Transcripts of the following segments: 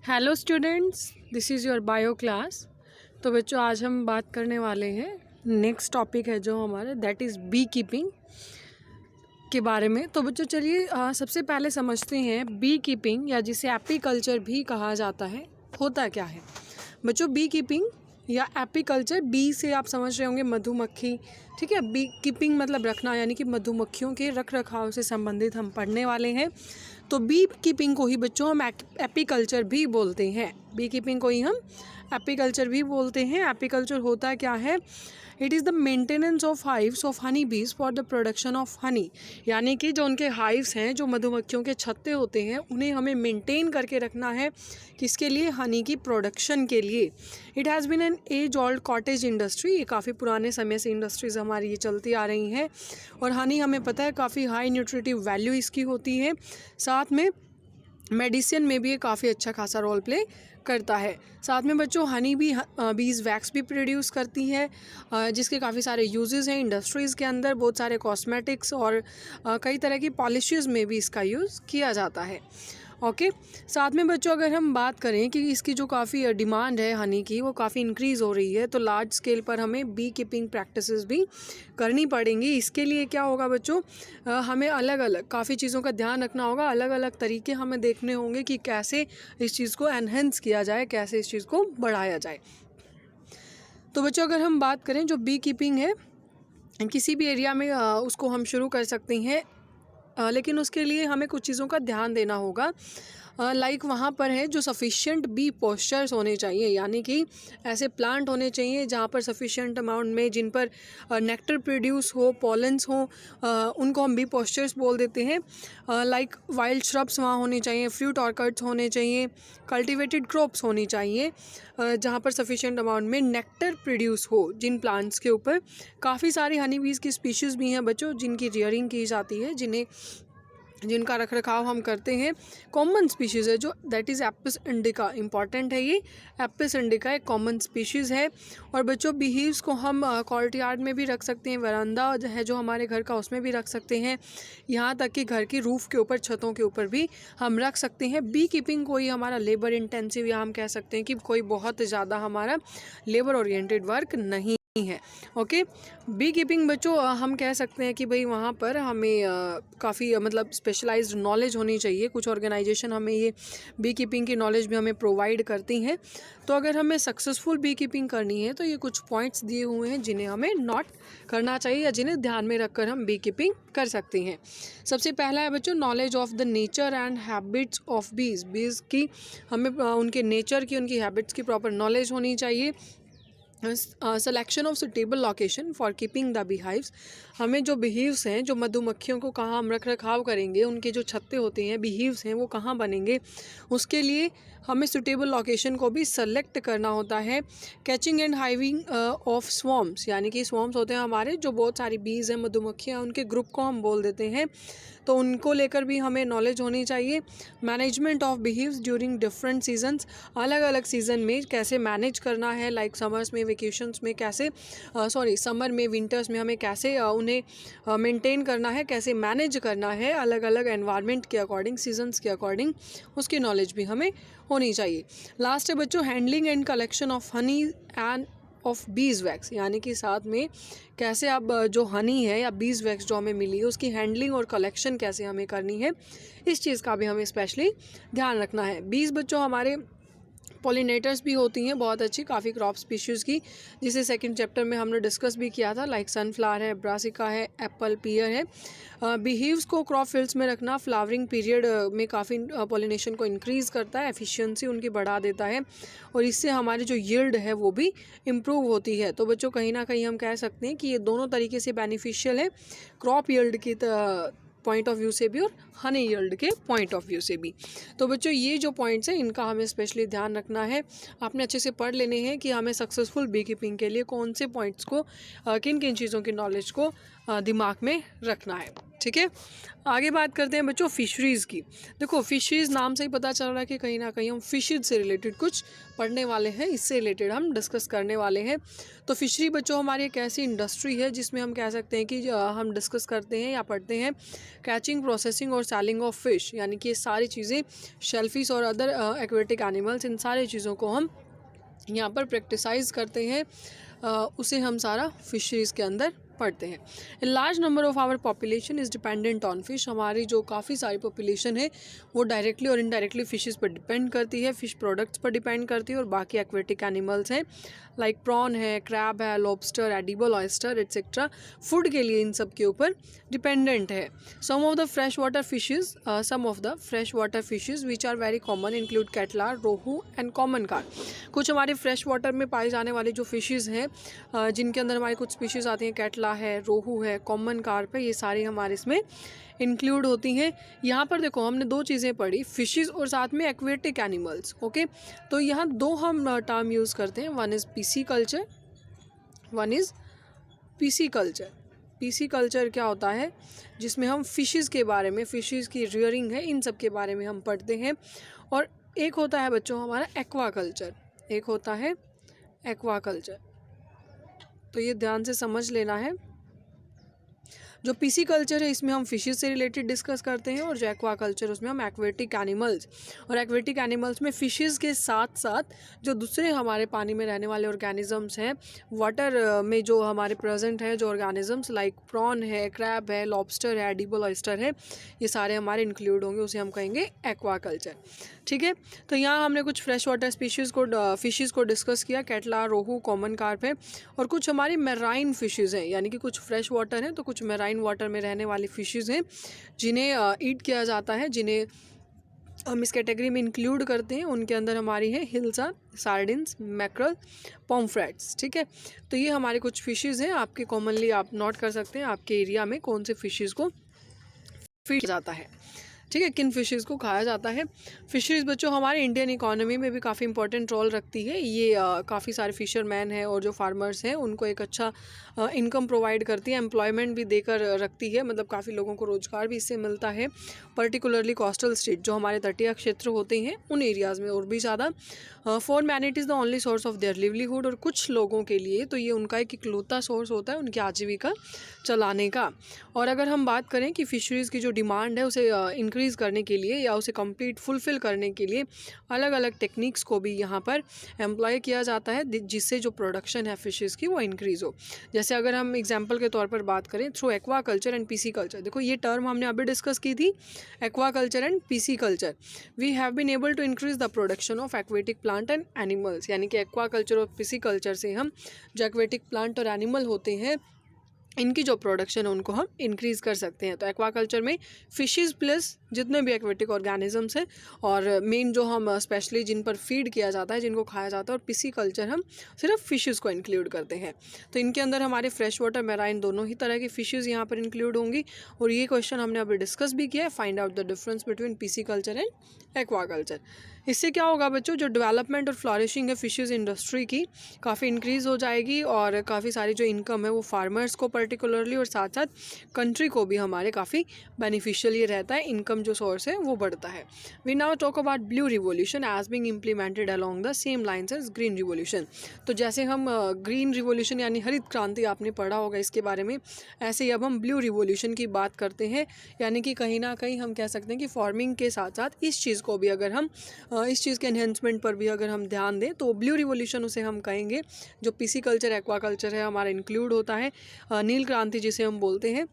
Hello students, this is your bio class. तो बच्चों आज हम बात करने वाले हैं, नेक्स्ट टॉपिक है जो हमारा दैट इज़ बी कीपिंग के बारे में। तो बच्चों चलिए सबसे पहले समझते हैं बी कीपिंग या जिसे एपीकल्चर भी कहा जाता है होता क्या है। बच्चों बी कीपिंग या एपीकल्चर, बी से आप समझ रहे होंगे मधुमक्खी, ठीक है। बी कीपिंग मतलब रखना, यानी कि मधुमक्खियों के रख रखाव से संबंधित हम पढ़ने वाले हैं। तो बी कीपिंग को ही बच्चों हम एपीकल्चर भी बोलते हैं। बी कीपिंग को ही हम एपीकल्चर भी बोलते हैं। एपीकल्चर होता क्या है? It is the maintenance of hives of honey bees for the production of honey, यानी कि जो उनके हाइव्स हैं, जो मधुमक्खियों के छत्ते होते हैं, उन्हें हमें मेंटेन करके रखना है। किसके लिए? हनी की प्रोडक्शन के लिए। It has been an age old cottage industry, ये काफ़ी पुराने समय से इंडस्ट्रीज़ हमारी ये चलती आ रही हैं। और हनी हमें पता है काफ़ी हाई न्यूट्रिटिव वैल्यू इसकी होती है। साथ में मेडिसिन में भी ये काफ़ी अच्छा खासा रोल प्ले करता है। साथ में बच्चों हनी भी बीज वैक्स भी प्रोड्यूस करती है, जिसके काफ़ी सारे यूजेस हैं इंडस्ट्रीज़ के अंदर। बहुत सारे कॉस्मेटिक्स और कई तरह की पॉलिशेस में भी इसका यूज़ किया जाता है। ओके। साथ में बच्चों अगर हम बात करें कि इसकी जो काफ़ी डिमांड है हनी की, वो काफ़ी इंक्रीज़ हो रही है, तो लार्ज स्केल पर हमें बी कीपिंग प्रैक्टिसेस भी करनी पड़ेंगी। इसके लिए क्या होगा बच्चों, हमें अलग अलग काफ़ी चीज़ों का ध्यान रखना होगा। अलग अलग तरीके हमें देखने होंगे कि कैसे इस चीज़ को एनहेंस किया जाए, कैसे इस चीज़ को बढ़ाया जाए। तो बच्चों अगर हम बात करें जो बी कीपिंग है, किसी भी एरिया में उसको हम शुरू कर सकते हैं, लेकिन उसके लिए हमें कुछ चीज़ों का ध्यान देना होगा। लाइक वहाँ पर है जो सफिशिएंट बी पोस्चर्स होने चाहिए, यानी कि ऐसे प्लांट होने चाहिए जहाँ पर सफिशिएंट अमाउंट में, जिन पर नेक्टर प्रोड्यूस हो, पॉलन्स हो, उनको हम बी पोस्चर्स बोल देते हैं। लाइक वाइल्ड श्रब्स वहाँ होने चाहिए, फ्रूट ऑर्किड्स होने चाहिए, कल्टिवेटेड क्रॉप्स होनी चाहिए, जहाँ पर सफिशिएंट अमाउंट में नेक्टर प्रोड्यूस हो। जिन प्लांट्स के ऊपर काफ़ी सारी हनी बीज की स्पीशीज़ भी हैं बच्चों, जिनकी रियरिंग की जाती है, जिनका रख रखाव हम करते हैं। कॉमन स्पीशीज़ है जो that is Apis indica, important है ये। एपिस इंडिका एक कॉमन स्पीशीज़ है। और बच्चों बीहीव्स को हम कोर्टयार्ड में भी रख सकते हैं, वरांदा है जो हमारे घर का, उसमें भी रख सकते हैं। यहाँ तक कि घर की रूफ़ के ऊपर, छतों के ऊपर भी हम रख सकते हैं। बी कीपिंग कोई हमारा लेबर इंटेंसिव, या हम कह सकते हैं कि कोई बहुत ज़्यादा हमारा लेबर ओरिएंटेड वर्क नहीं है। ओके। बी कीपिंग बच्चों हम कह सकते हैं कि भाई वहाँ पर हमें काफ़ी मतलब स्पेशलाइज्ड नॉलेज होनी चाहिए। कुछ ऑर्गेनाइजेशन हमें ये बी कीपिंग की नॉलेज भी हमें प्रोवाइड करती हैं। तो अगर हमें सक्सेसफुल बी कीपिंग करनी है तो ये कुछ पॉइंट्स दिए हुए हैं जिन्हें हमें नोट करना चाहिए, या जिन्हें ध्यान में रखकर हम बी कीपिंग कर सकते हैं। सबसे पहला है बच्चों knowledge of the nature and habits of बीज की हमें उनके नेचर की, उनकी हैबिट्स की प्रॉपर नॉलेज होनी चाहिए। Selection of suitable location for keeping the beehives, हमें जो बीहीव्स हैं, जो मधुमक्खियों को कहाँ हम रख रखाव करेंगे, उनके जो छत्ते होते हैं, बीहीव्स हैं, वो कहाँ बनेंगे, उसके लिए हमें सुटेबल लोकेशन को भी सेलेक्ट करना होता है। कैचिंग एंड हाइविंग ऑफ स्वॉर्म्स, यानी कि स्वॉर्म्स होते हैं हमारे जो बहुत सारी बीज हैं, मधुमक्खियाँ, उनके ग्रुप को हम बोल देते हैं, तो उनको लेकर भी हमें नॉलेज होनी चाहिए। Management of beehives during different seasons, अलग अलग सीज़न में कैसे मैनेज करना है, लाइक समर्स में, वेकेशंस में कैसे समर में, विंटर्स में हमें कैसे उन्हें मेंटेन करना है, कैसे मैनेज करना है अलग अलग एनवायरनमेंट के अकॉर्डिंग, सीजन्स के अकॉर्डिंग, उसकी नॉलेज भी हमें होनी चाहिए। लास्ट है बच्चों handling and collection of honey end of bees wax, यानी कि साथ में कैसे अब जो हनी है या बीज वैक्स जो हमें मिली है, उसकी हैंडलिंग और कलेक्शन कैसे हमें करनी है, इस चीज़ का भी हमें स्पेशली ध्यान रखना है। बीज बच्चों हमारे पॉलिनेटर्स भी होती हैं बहुत अच्छी, काफ़ी क्रॉप स्पीशीज़ की, जिसे सेकंड चैप्टर में हमने डिस्कस भी किया था। लाइक सनफ्लावर है, ब्रासिका है, एप्पल, पियर है। बीहीव्स को क्रॉप फील्ड्स में रखना फ्लावरिंग पीरियड में काफ़ी पॉलिनेशन को इंक्रीज़ करता है, एफिशिएंसी उनकी बढ़ा देता है, और इससे हमारी जो यील्ड है वो भी इम्प्रूव होती है। तो बच्चों कहीं ना कहीं हम कह सकते हैं कि ये दोनों तरीके से बेनिफिशियल है, क्रॉप यील्ड की पॉइंट ऑफ व्यू से भी और हनी यील्ड के पॉइंट ऑफ व्यू से भी। तो बच्चों ये जो पॉइंट्स हैं इनका हमें स्पेशली ध्यान रखना है। आपने अच्छे से पढ़ लेने हैं कि हमें सक्सेसफुल बी कीपिंग के लिए कौन से पॉइंट्स को, किन किन चीज़ों की नॉलेज को दिमाग में रखना है। ठीक है, आगे बात करते हैं बच्चों फिशरीज़ की। देखो फिशरीज़ नाम से ही पता चल रहा है कि कहीं ना कहीं हम फिशेज से रिलेटेड कुछ पढ़ने वाले हैं, इससे रिलेटेड हम डिस्कस करने वाले हैं। तो फिशरी बच्चों हमारी एक ऐसी इंडस्ट्री है जिसमें हम कह सकते हैं कि हम डिस्कस करते हैं या पढ़ते हैं कैचिंग, प्रोसेसिंग और सेलिंग ऑफ फिश, यानी कि ये सारी चीज़ें शेलफिश और अदर एक्वेटिक एनिमल्स, इन सारी चीज़ों को हम यहाँ पर प्रैक्टिसाइज करते हैं, उसे हम सारा फिशरीज़ के अंदर पढ़ते हैं। A large number of our population is dependent on fish, हमारी जो काफ़ी सारी पॉपुलेशन है वो डायरेक्टली और इनडायरेक्टली फिशेस पर डिपेंड करती है, फिश प्रोडक्ट्स पर डिपेंड करती है, और बाकी एक्वेटिक एनिमल्स हैं लाइक प्रॉन है, क्रैब है, lobster, edible oyster etcetera, food के लिए इन सब के ऊपर डिपेंडेंट है। Some of the fresh water fishes which are very common include catla, rohu and common carp. कुछ हमारे फ्रेश वाटर में पाए जाने वाले जो फिशेज़ हैं, जिनके अंदर हमारी कुछ स्पीशीज़ आती हैं, कैटला है, रोहू है, कॉमन कार्प है, ये सारी हमारे इसमें इंक्लूड होती हैं। यहाँ पर देखो हमने दो चीज़ें पढ़ी, फिशेस और साथ में एक्वेटिक एनिमल्स। ओके, तो यहाँ दो हम टर्म यूज़ करते हैं, one is pisciculture, one is pisciculture. Pisciculture क्या होता है, जिसमें हम फिशेस के बारे में, फिशेस की रियरिंग है, इन सब के बारे में हम पढ़ते हैं। और एक होता है बच्चों हमारा एक्वाकल्चर, एक होता है एक्वाकल्चर। तो ये ध्यान से समझ लेना है। जो पिसिकल्चर है इसमें हम फिशेस से रिलेटेड डिस्कस करते हैं, और जो एक्वाकल्चर उसमें हम एक्वेटिक एनिमल्स, और एक्वेटिक एनिमल्स में फिशेस के साथ साथ जो दूसरे हमारे पानी में रहने वाले ऑर्गेनिजम्स हैं, वाटर में जो हमारे प्रेजेंट हैं जो ऑर्गेनिजम्स लाइक प्रॉन है, क्रैब है, लॉबस्टर है, एडिबल ऑयस्टर है, ये सारे हमारे इंक्लूड होंगे, उसे हम कहेंगे एक्वाकल्चर। ठीक है, तो यहाँ हमने कुछ फ्रेश वाटर फिशेस को डिस्कस किया, कैटला, रोहू, कॉमन कार्प है, और कुछ हमारी मैराइन फिशेज़ हैं, यानी कि कुछ फ्रेश वाटर हैं तो कुछ मैराइन वाटर में रहने वाली फिशेज़ हैं जिन्हें ईट किया जाता है, जिन्हें हम इस कैटेगरी में इंक्लूड करते हैं। उनके अंदर हमारी है हिल्सा, सार्डिन्स, मैक्रल, पॉम्फ्रेट्स। ठीक है, तो ये हमारे कुछ फिशेज़ हैं, आपके कॉमनली आप नोट कर सकते हैं आपके एरिया में कौन से फिशेज़ को फीड जाता है। ठीक है, किन फिशेज़ को खाया जाता है। फिशरीज़ बच्चों हमारे इंडियन इकोनॉमी में भी काफ़ी इंपॉर्टेंट रोल रखती है। ये काफ़ी सारे फिशरमैन हैं और जो फार्मर्स हैं उनको एक अच्छा इनकम प्रोवाइड करती है, एम्प्लॉयमेंट भी देकर रखती है, मतलब काफ़ी लोगों को रोज़गार भी इससे मिलता है, पर्टिकुलरली कोस्टल स्टेट जो हमारे तटीय क्षेत्र होते हैं उन एरियाज़ में और भी ज़्यादा। For many it is the only source of their livelihood, और कुछ लोगों के लिए तो ये उनका एक इकलौता सोर्स होता है उनकी आजीविका चलाने का। और अगर हम बात करें कि फ़िशरीज़ की जो डिमांड है उसे इंक्रीज़ करने के लिए या उसे कंप्लीट फुलफ़िल करने के लिए अलग अलग टेक्निक्स को भी यहाँ पर एम्प्लॉय किया जाता है, जिससे जो प्रोडक्शन है फ़िशेज़ की वो इंक्रीज़ हो। जैसे अगर हम एग्जांपल के तौर पर बात करें थ्रू एक्वाकल्चर एंड पिसिकल्चर, देखो ये टर्म हमने अभी डिस्कस की थी, aquaculture and pisciculture, we have been able to increase the production of aquatic plant and animals, यानी कि एक्वाकल्चर और पिसिकल्चर से हम जो एक्वेटिक प्लांट और एनिमल होते हैं इनकी जो प्रोडक्शन है उनको हम इंक्रीज़ कर सकते हैं। तो एक्वाकल्चर में फिशेस प्लस जितने भी एक्वेटिक ऑर्गेनिजम्स हैं, और मेन जो हम स्पेशली जिन पर फीड किया जाता है, जिनको खाया जाता है, और पिसिकल्चर हम सिर्फ फिशेस को इंक्लूड करते हैं। तो इनके अंदर हमारे फ्रेश वाटर, मैराइन दोनों ही तरह की फिशेस यहाँ पर इंक्लूड होंगी, और ये क्वेश्चन हमने अभी डिस्कस भी किया है, find out the difference between pisciculture and aquaculture. इससे क्या होगा बच्चों, जो डेवलपमेंट और फ्लॉरिशिंग है फिशेज़ इंडस्ट्री की काफ़ी इंक्रीज़ हो जाएगी, और काफ़ी सारी जो इनकम है वो फार्मर्स को पर्टिकुलरली और साथ साथ कंट्री को भी हमारे काफ़ी बेनिफिशियल ये रहता है, इनकम जो सोर्स है वो बढ़ता है। We now talk about blue revolution as being implemented along the same lines as green revolution. तो जैसे हम ग्रीन रिवोल्यूशन यानी हरित क्रांति आपने पढ़ा होगा इसके बारे में, ऐसे ही अब हम ब्लू रिवोल्यूशन की बात करते हैं, यानी कि कहीं ना कहीं हम कह सकते हैं कि फार्मिंग के साथ साथ इस चीज़ को भी अगर हम इस चीज़ के एनहेंसमेंट पर भी अगर हम ध्यान दें तो ब्लू रिवोल्यूशन उसे हम कहेंगे। जो पिसिकल्चर, एक्वाकल्चर है हमारा इंक्लूड होता है, नील क्रांति जिसे हम बोलते हैं,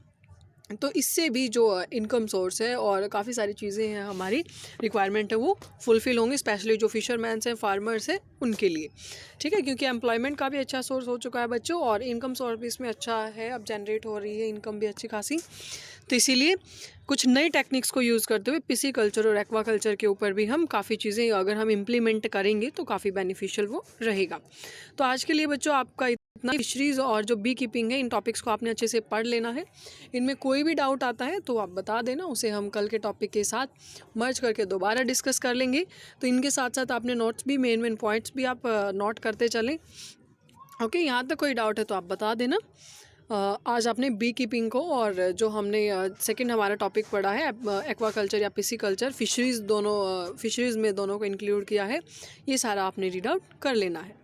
तो इससे भी जो इनकम सोर्स है और काफ़ी सारी चीज़ें हैं हमारी रिक्वायरमेंट है वो फुलफ़िल होंगी, स्पेशली जो फिशरमैन्स हैं, फार्मर्स हैं, उनके लिए। ठीक है, क्योंकि एम्प्लॉयमेंट का भी अच्छा सोर्स हो चुका है बच्चों, और इनकम सोर्स भी इसमें अच्छा है, अब जनरेट हो रही है इनकम भी अच्छी खासी। तो इसीलिए कुछ नई टेक्निक्स को यूज़ करते हुए पिसिकल्चर और एक्वाकल्चर के ऊपर भी हम काफ़ी चीज़ें अगर हम इम्प्लीमेंट करेंगे तो काफ़ी बेनिफिशियल वो रहेगा। तो आज के लिए बच्चों आपका इतना, फिशरीज़ और जो बी कीपिंग है इन टॉपिक्स को आपने अच्छे से पढ़ लेना है। इनमें कोई भी डाउट आता है तो आप बता देना, उसे हम कल के टॉपिक के साथ मर्ज करके दोबारा डिस्कस कर लेंगे। तो इनके साथ साथ आपने नोट्स भी, मेन पॉइंट्स भी आप नोट करते चलें। ओके, यहाँ तक कोई डाउट है तो आप बता देना। आज आपने बी कीपिंग को और जो हमने सेकंड हमारा टॉपिक पढ़ा है एक्वाकल्चर या पिसिकल्चर, फिशरीज़ में दोनों को इंक्लूड किया है, ये सारा आपने रीड आउट कर लेना है।